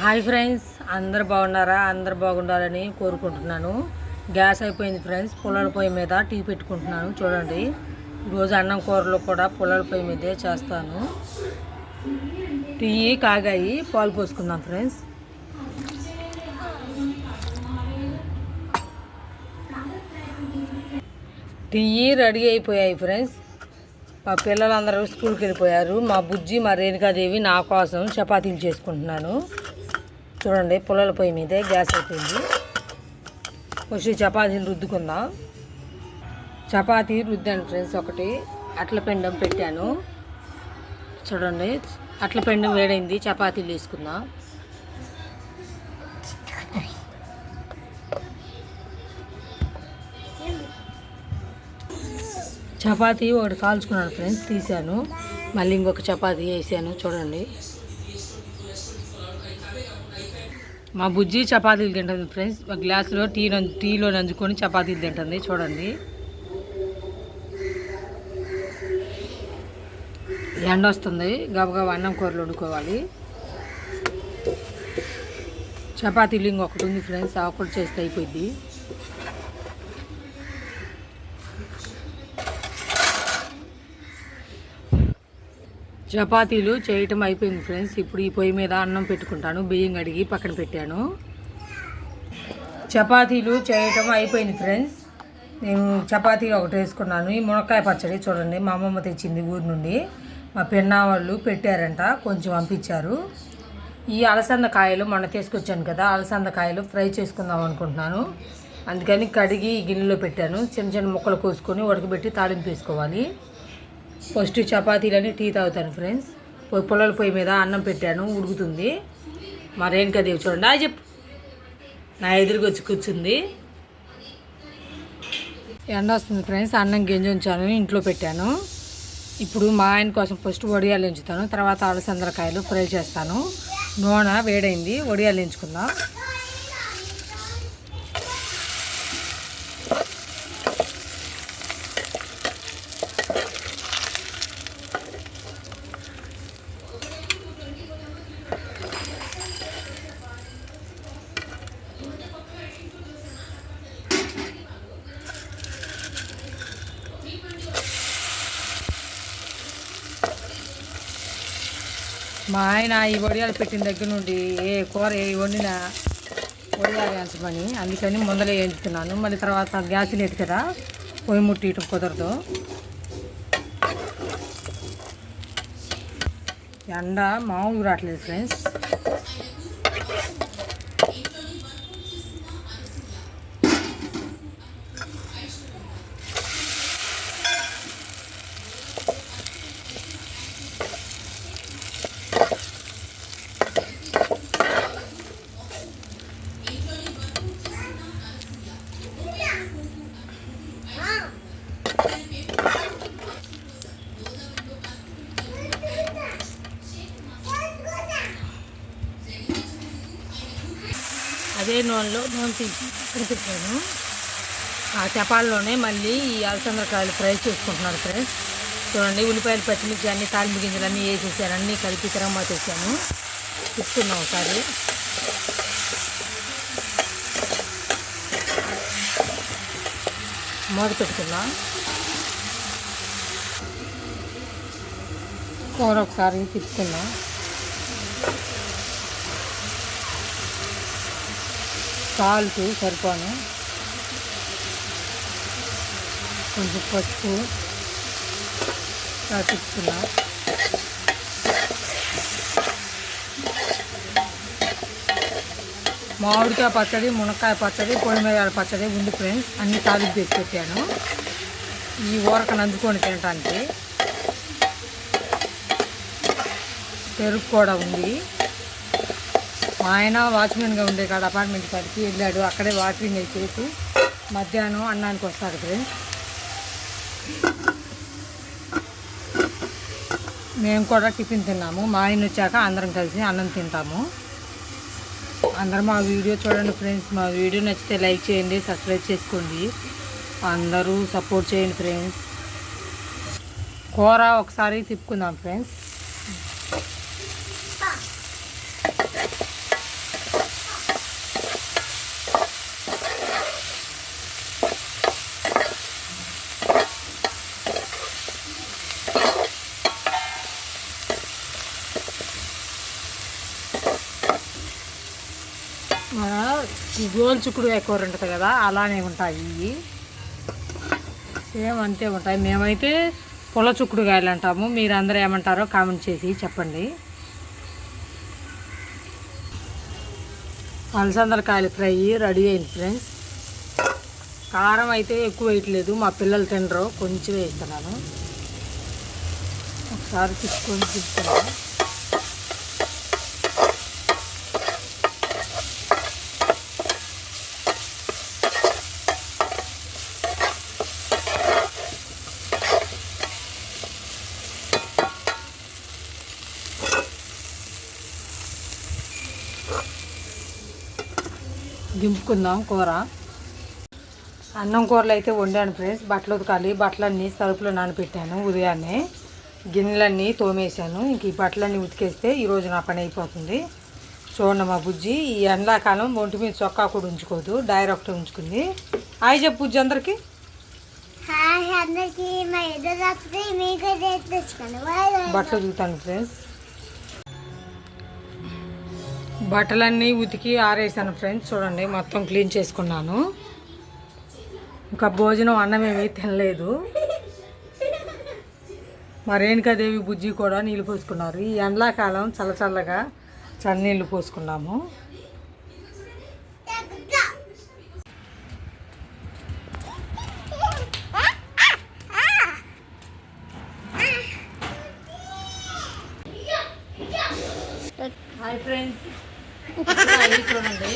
Hi friends, అందరు బాగున్నారా? అందరు బాగుండాలని కోరుకుంటున్నాను. గ్యాస్ అయిపోయింది ఫ్రెండ్స్. పుల్లల పొయ్యి మీద టీ పెట్టుకుంటున్నాను. చూడండి, ఈరోజు అన్నం కూరలు కూడా పుల్లల పొయ్యి మీదే చేస్తాను. టీ కాగాయి, పాలు పోసుకుందాం ఫ్రెండ్స్. టీ రెడీ అయిపోయాయి ఫ్రెండ్స్. మా పిల్లలందరూ స్కూల్కి వెళ్ళిపోయారు. మా బుజ్జి, మా రేణుకాదేవి నా కోసం చపాతీలు చేసుకుంటున్నాను. చూడండి, పుల్లల పొయ్యి మీదే గ్యాస్ అయిపోయింది. వచ్చి చపాతీలు రుద్దుకుందాం. చపాతీ రుద్దాను ఫ్రెండ్స్. ఒకటి అట్ల పెండం పెట్టాను. చూడండి, అట్ల పెండం వేడైంది. చపాతీలు వేసుకుందాం. చపాతీ ఒకటి కాల్చుకున్నాను ఫ్రెండ్స్, తీసాను. మళ్ళీ ఇంకొక చపాతీ వేసాను. చూడండి, మా బుజ్జి చపాతీలు తింటుంది ఫ్రెండ్స్. ఒక గ్లాసులో టీలో నంచుకొని చపాతీలు తింటుంది. చూడండి, ఎండ వస్తుంది, గబగబా అన్నం కూరలు వండుకోవాలి. చపాతీలు ఇంకొకటి ఉంది ఫ్రెండ్స్, ఆ ఒకటి చేస్తే అయిపోయింది. చపాతీలు చేయటం అయిపోయింది ఫ్రెండ్స్. ఇప్పుడు ఈ పొయ్యి మీద అన్నం పెట్టుకుంటాను. బియ్యం కడిగి పక్కన పెట్టాను. చపాతీలు చేయటం అయిపోయింది ఫ్రెండ్స్. నేను చపాతీలు ఒకటి వేసుకున్నాను. ఈ మునక్కాయ పచ్చడి చూడండి, మా అమ్మమ్మ తెచ్చింది ఊరి నుండి. మా పెన్నా వాళ్ళు పెట్టారంట, కొంచెం పంపించారు. ఈ అలసంద కాయలు మొన్న తీసుకొచ్చాను కదా, అలసంద కాయలు ఫ్రై చేసుకుందాం అనుకుంటున్నాను. అందుకని కడిగి గిన్నెలో పెట్టాను. చిన్న చిన్న ముక్కలు కోసుకొని ఉడకబెట్టి తాలింపు వేసుకోవాలి. ఫస్ట్ చపాతీలని టీ తాగుతాను ఫ్రెండ్స్. పుల్లల పొయ్యి మీద అన్నం పెట్టాను, ఉడుకుతుంది. మా రేణుకాదేవి చూడండి, చెప్పు, నా ఎదురుగా వచ్చి కూర్చుంది. ఎండ వస్తుంది ఫ్రెండ్స్. అన్నం గింజ ఉంచాను, ఇంట్లో పెట్టాను. ఇప్పుడు మా ఆయన కోసం ఫస్ట్ వడియాలు ఎంచుతాను, తర్వాత అలసందరకాయలు ఫ్రై చేస్తాను. నూనె వేడైంది, వడియాలు ఎంచుకుందాం. మా ఆయన ఈ వడియాలు పెట్టిన దగ్గర నుండి ఏ కూర ఏ వండినా వడియాలు వేయించమని, అందుకని ముందలే వేయించుతున్నాను. మళ్ళీ తర్వాత గ్యాస్ లేదు కదా, పొయ్యి ముట్టియటం కుదరదు. ఎండ మామూలు రావట్లేదు ఫ్రెండ్స్. అదే నూనెలో నూనె తీసి పెట్టాను. ఆ చపాల్లోనే మళ్ళీ ఈ అలసందరకాయలు ఫ్రై చేసుకుంటున్నాను ఫ్రెండ్స్. చూడండి, ఉల్లిపాయలు, పచ్చిమిర్చి అన్నీ, తాలింపు గింజలు అన్నీ వేసేసాను. అన్నీ కలిపి తిరగమా చేశాను. తిప్పుతున్నాం ఒకసారి. మూత పెట్టుకున్నాం. కూర ఒకసారి తిప్పుకున్నాం. సాల్ట్ సరిపోను, కొంచెం పసుపు తిప్పుకున్నా. మామిడికాయ పచ్చడి, మునక్కాయ పచ్చడి, పొడిమిరపకాయల పచ్చడి ఉంది ఫ్రెండ్స్. అన్నీ తాలింపు వేసి పెట్టాను ఈ ఊరక నందుకొని తినటానికి. పెరుగు కూడా ఉంది. మా ఆయన వాచ్మెన్గా ఉండే కాడ అపార్ట్మెంట్ కాడికి వెళ్ళాడు. అక్కడే వాటరింగ్ చేసి మధ్యాహ్నం అన్నానికి వస్తాడు ఫ్రెండ్స్. మేము కూడా టిఫిన్ తిన్నాము. మా ఆయన వచ్చాక అందరం కలిసి అన్నం తింటాము. అందరూ మా వీడియో చూడండి ఫ్రెండ్స్. మా వీడియో నచ్చితే లైక్ చేయండి, సబ్స్క్రైబ్ చేసుకోండి. అందరూ సపోర్ట్ చేయండి ఫ్రెండ్స్. కూర ఒకసారి తిప్పుకుందాం ఫ్రెండ్స్. ఈ గోల్ చుక్కుడు కూర ఉంటుంది కదా అలానే ఉంటాయి ఇవి సేమ్ అంతే ఉంటాయి. మేమైతే పుల్ల చుక్కుడుకాయలు అంటాము, మీరు అందరూ ఏమంటారో కామెంట్ చేసి చెప్పండి. అలసందలకాయలు ఫ్రై రెడీ అయింది ఫ్రెండ్స్. కారం అయితే ఎక్కువ వేయట్లేదు, మా పిల్లలు తినరు, కొంచెం వేస్తున్నాను. ఒకసారి తీసుకొని చూస్తున్నాను. దింపుకుందాం కూర. అన్నం కూరలు అయితే వండాను ఫ్రెండ్స్. బట్టలు ఉతకాలి, బట్టలన్నీ సరుపులో నానబెట్టాను ఉదయాన్నే. గిన్నెలన్నీ తోమేశాను. ఇంక ఈ బట్టలన్నీ ఉతికేస్తే ఈరోజు నా పని అయిపోతుంది. చూడండి మా బుజ్జి ఈ ఎండాకాలం ఒంటి మీద చొక్కా కూడా ఉంచుకోదు, డైరెక్ట్ ఉంచుకుంది. హాయ్ చెప్పు బుజ్జి అందరికి. బట్టలు ఉతుకుతాను ఫ్రెండ్స్. బట్టలన్నీ ఉతికి ఆరేసాను ఫ్రెండ్స్. చూడండి మొత్తం క్లీన్ చేసుకున్నాను. ఇంకా భోజనం అన్నం ఏమీ తినలేదు. మా రేణుకాదేవి బుజ్జి కూడా నీళ్ళు పోసుకున్నారు. ఈ ఎండాకాలం చల్లగా చన్నీళ్ళు పోసుకున్నాము. హాయ్ ఫ్రెండ్స్, చూడండి